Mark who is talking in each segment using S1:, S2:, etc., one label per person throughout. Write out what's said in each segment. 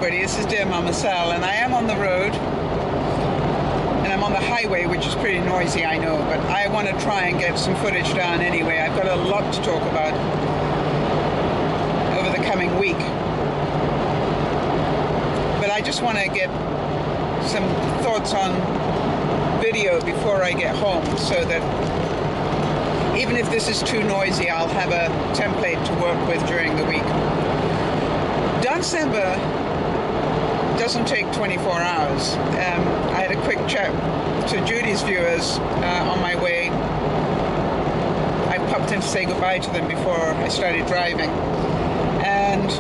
S1: This is DearMamaSal, and I am on the road, and I'm on the highway, which is pretty noisy, I know, but I want to try and get some footage down anyway. I've got a lot to talk about over the coming week, but I just want to get some thoughts on video before I get home, so that even if this is too noisy, I'll have a template to work with during the week. Dancember doesn't take 24 hours. I had a quick chat to Judy's viewers on my way. I popped in to say goodbye to them before I started driving. And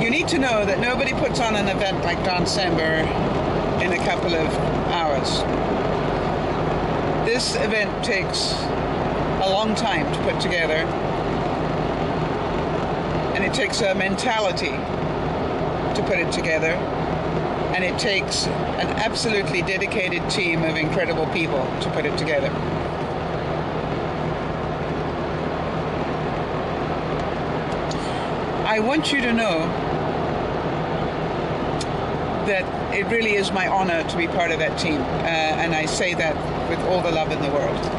S1: you need to know that nobody puts on an event like Dancember in a couple of hours. This event takes a long time to put together, and it takes a mentality to put it together, and it takes an absolutely dedicated team of incredible people to put it together. I want you to know that it really is my honor to be part of that team, and I say that with all the love in the world.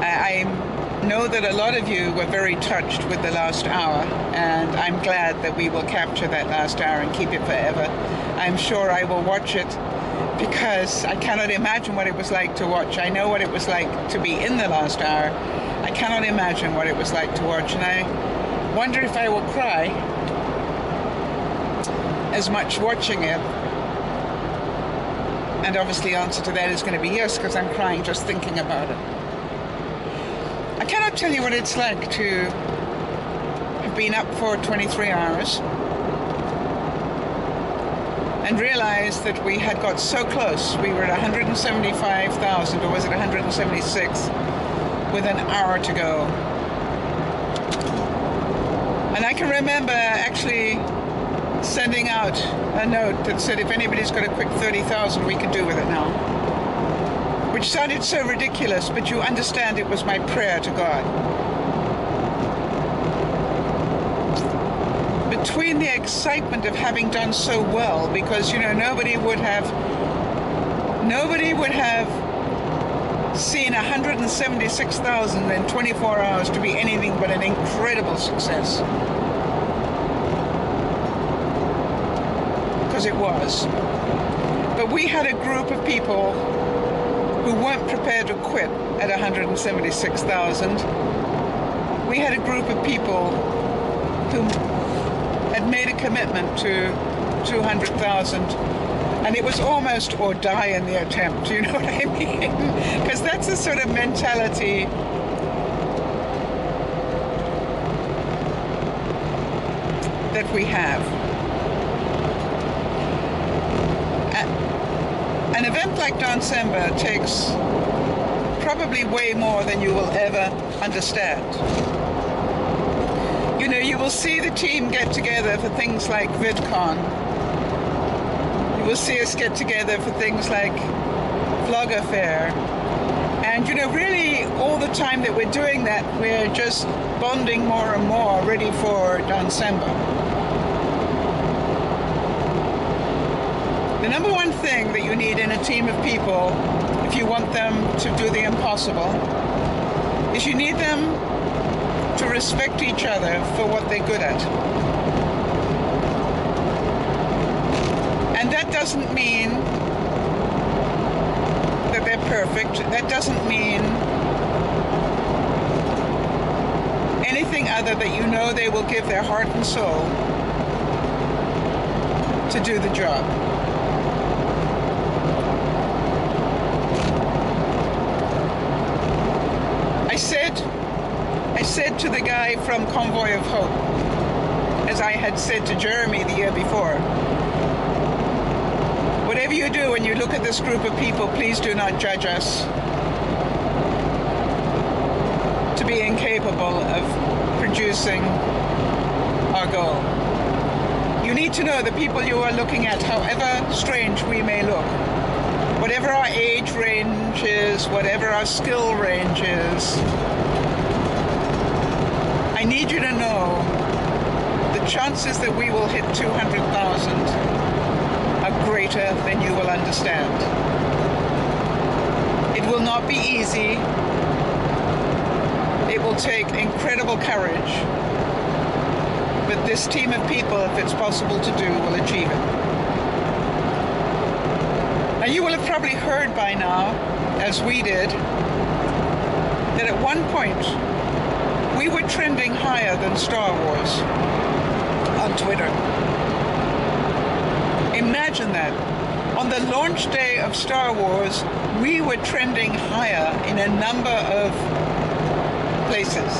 S1: I know that a lot of you were very touched with the last hour, and I'm glad that we will capture that last hour and keep it forever. I'm sure I will watch it, because I cannot imagine what it was like to watch. I know what it was like to be in the last hour. I cannot imagine what it was like to watch, and I wonder if I will cry as much watching it. And obviously the answer to that is going to be yes, because I'm crying just thinking about it. I cannot tell you what it's like to have been up for 23 hours and realize that we had got so close. We were at 175,000, or was it 176, with an hour to go. And I can remember actually sending out a note that said, if anybody's got a quick 30,000, we can do with it now. Which sounded so ridiculous, but you understand it was my prayer to God. Between the excitement of having done so well, because, you know, nobody would have seen 176,000 in 24 hours to be anything but an incredible success. Because it was. But we had a group of people who weren't prepared to quit at 176,000. We had a group of people who had made a commitment to 200,000, and it was almost or die in the attempt, you know what I mean? Because that's the sort of mentality that we have. An event like Dancember takes probably way more than you will ever understand. You know, you will see the team get together for things like VidCon. You will see us get together for things like Vlogger Fair. And, you know, really all the time that we're doing that, we're just bonding more and more, ready for Dancember. The number one thing that you need in a team of people, if you want them to do the impossible, is you need them to respect each other for what they're good at. And that doesn't mean that they're perfect. That doesn't mean anything other that you know they will give their heart and soul to do the job. I said to the guy from Convoy of Hope, as I had said to Jeremy the year before, whatever you do when you look at this group of people, please do not judge us to be incapable of producing our goal. You need to know the people you are looking at, however strange we may look, whatever our age range is, whatever our skill range is, I need you to know the chances that we will hit 200,000 are greater than you will understand. It will not be easy. It will take incredible courage. But this team of people, if it's possible to do, will achieve it. Now, you will have probably heard by now, as we did, that at one point we were trending higher than Star Wars on Twitter. Imagine that. On the launch day of Star Wars, we were trending higher in a number of places.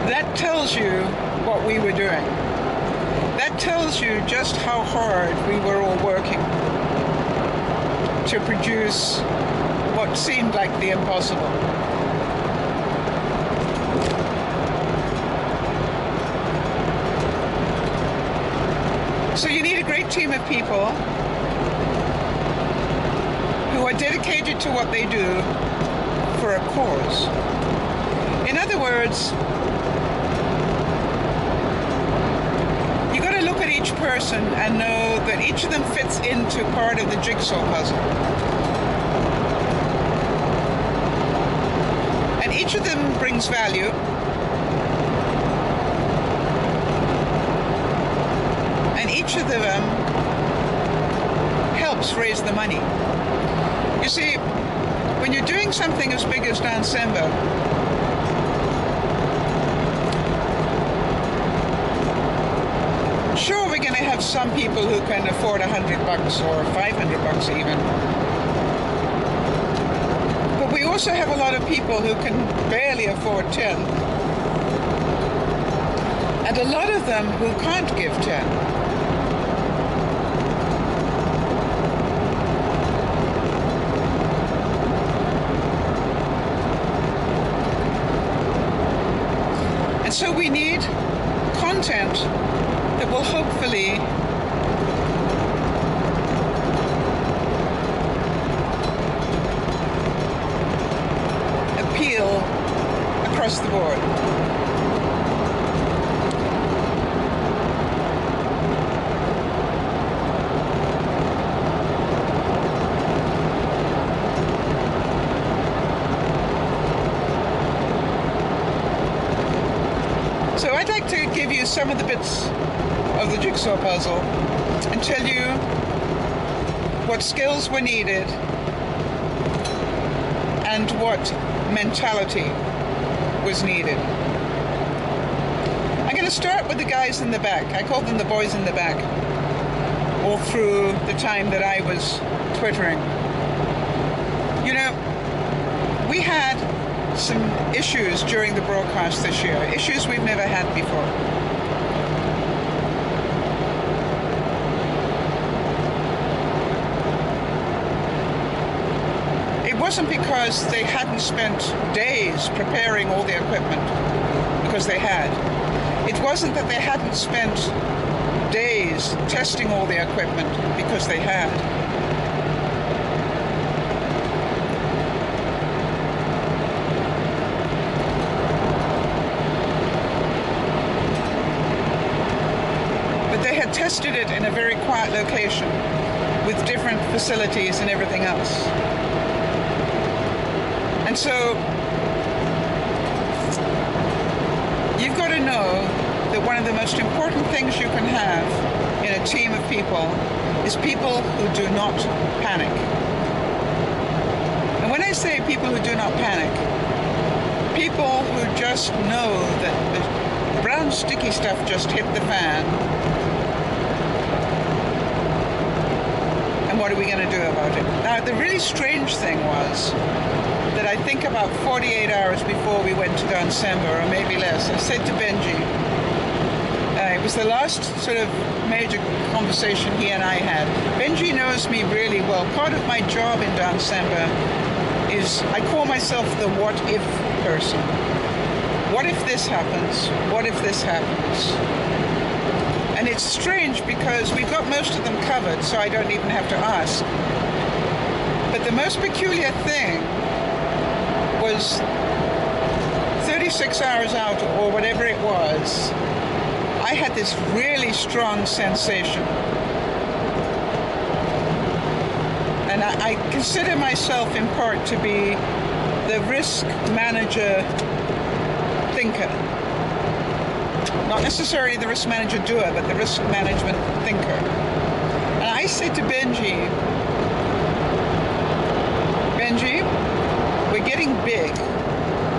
S1: That tells you what we were doing. That tells you just how hard we were all working to produce what seemed like the impossible. So you need a great team of people who are dedicated to what they do for a cause. In other words, you got to look at each person and know that each of them fits into part of the jigsaw puzzle. And each of them brings value. And each of them helps raise the money. You see, when you're doing something as big as Dancember, sure, we're going to have some people who can afford $100 or $500 even. But we also have a lot of people who can barely afford 10. And a lot of them who can't give 10. And so we need content that will hopefully appeal across the board. So I'd like to give you some of the bits of the jigsaw puzzle and tell you what skills were needed and what mentality was needed. I'm going to start with the guys in the back. I called them the boys in the back all through the time that I was Twittering. You know, we had some issues during the broadcast this year, issues we've never had before. It wasn't because they hadn't spent days preparing all the equipment, because they had. It wasn't that they hadn't spent days testing all the equipment, because they had. They had tested it in a very quiet location with different facilities and everything else. And so you've got to know that one of the most important things you can have in a team of people is people who do not panic. And when I say people who do not panic, people who just know that the brown sticky stuff just hit the fan. And what are we going to do about it? Now, the really strange thing was that I think about 48 hours before we went to Dancember, or maybe less, I said to Benji, It was the last sort of major conversation he and I had. Benji knows me really well. Part of my job in Dancember is I call myself the what-if person. What if this happens? What if this happens? And it's strange because we've got most of them covered, so I don't even have to ask. But the most peculiar thing was 36 hours out, or whatever it was, I had this really strong sensation. And I consider myself in part to be the risk manager thinker. Not necessarily the risk manager doer, but the risk management thinker. And I said to Benji, we're getting big.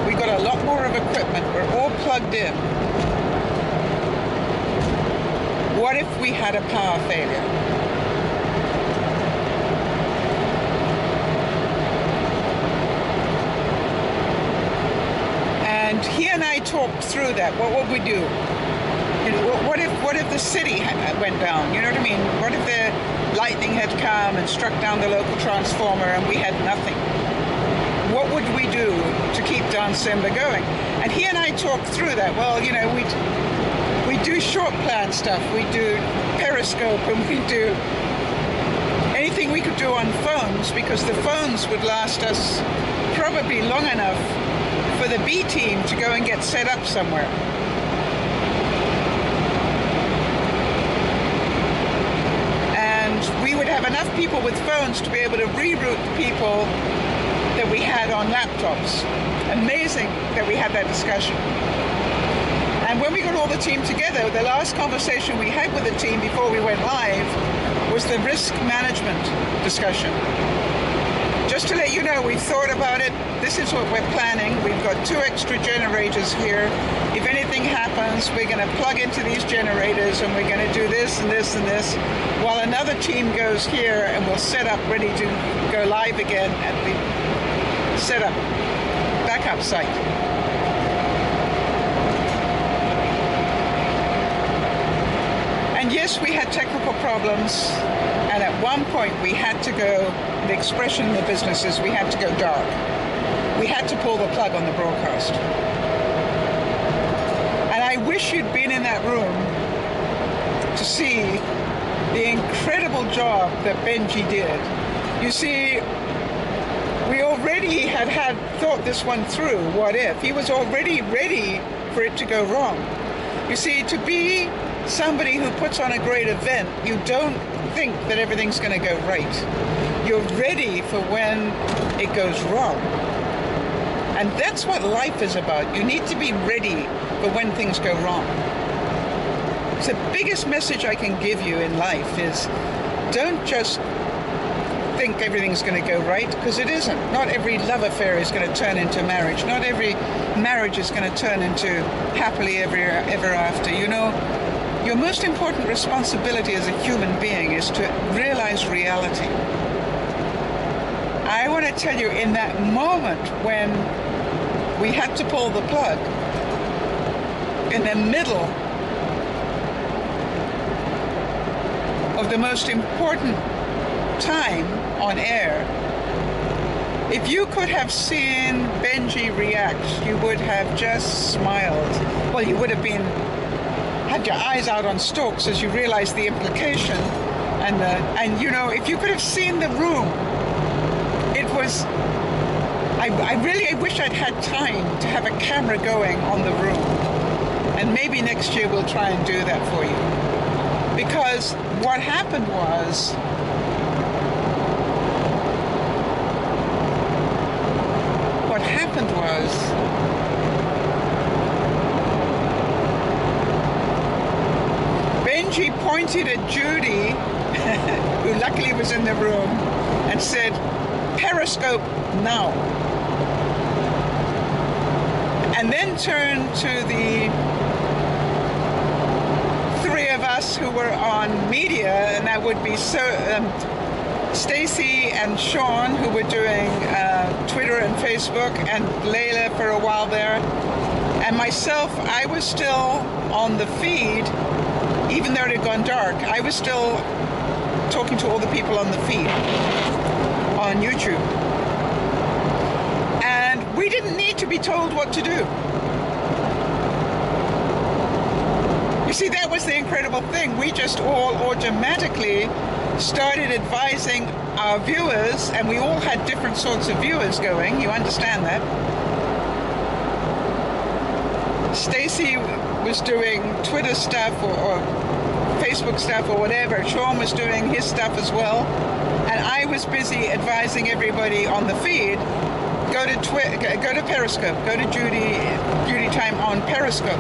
S1: We got a lot more of equipment. We're all plugged in. What if we had a power failure? And he and I talked through that. What would we do? You know, what if the city went down? You know what I mean? What if the lightning had come and struck down the local transformer and we had nothing? What would we do to keep Dancember going? And he and I talked through that. Well, you know, we do short plan stuff. We do Periscope, and we do anything we could do on phones, because the phones would last us probably long enough for the B team to go and get set up somewhere. And we would have enough people with phones to be able to reroute the people that we had on laptops. Amazing that we had that discussion. And when we got all the team together, the last conversation we had with the team before we went live was the risk management discussion. Just to let you know, we've thought about it. This is what we're planning. We've got 2 extra generators here. If anything happens, we're going to plug into these generators and we're going to do this and this and this, while another team goes here and we'll set up ready to go live again at the setup backup site. And yes, we had technical problems, and at one point we had to go, the expression in the business is we had to go dark. We had to pull the plug on the broadcast. And I wish you'd been in that room to see the incredible job that Benji did. You see, we already had thought this one through, what if. He was already ready for it to go wrong. You see, to be somebody who puts on a great event, you don't think that everything's going to go right. You're ready for when it goes wrong. And that's what life is about. You need to be ready for when things go wrong. So the biggest message I can give you in life is don't just think everything's going to go right, because it isn't. Not every love affair is going to turn into marriage. Not every marriage is going to turn into happily ever after. You know, your most important responsibility as a human being is to realize reality. I want to tell you, in that moment when we had to pull the plug, in the middle of the most important time on air, if you could have seen Benji react, you would have just smiled. Well, you would have had your eyes out on stalks as you realized the implication, and you know, if you could have seen the room, it was, I really wish I'd had time to have a camera going on the room, and maybe next year we'll try and do that for you. Because what happened was, Benji pointed at Judy, who luckily was in the room, and said, "Periscope now." And then turned to the 3 of us who were on media, and that would be Stacy and Sean, who were doing Twitter and Facebook, and Layla for a while there. And myself, I was still on the feed, even though it had gone dark, I was still talking to all the people on the feed on YouTube. And we didn't need to be told what to do. You see, that was the incredible thing. We just all automatically started advising our viewers, and we all had different sorts of viewers going. You understand that? Stacy was doing Twitter stuff or Facebook stuff or whatever. Sean was doing his stuff as well. And I was busy advising everybody on the feed, go to Periscope, go to Judy Time on Periscope.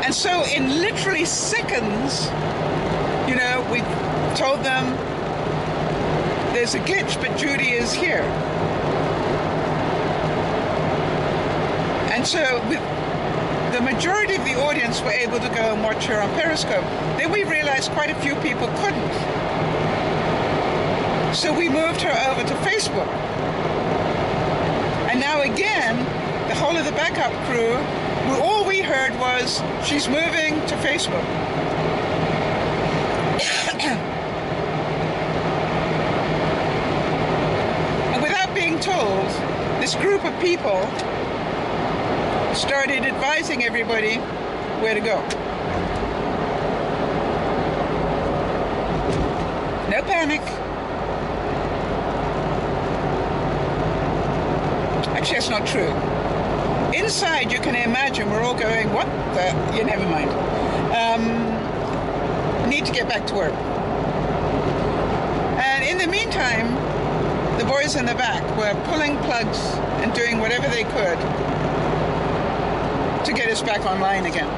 S1: And so in literally seconds, you know, we told them there's a glitch, but Judy is here. And so the majority of the audience were able to go and watch her on Periscope. Then we realized quite a few people couldn't. So we moved her over to Facebook. And now again, the whole of the backup crew, all we heard was, she's moving to Facebook. And without being told, this group of people started advising everybody where to go. No panic. Actually, that's not true. Inside, you can imagine we're all going, what the? Yeah, never mind. Need to get back to work. And in the meantime, the boys in the back were pulling plugs and doing whatever they could to get us back online again.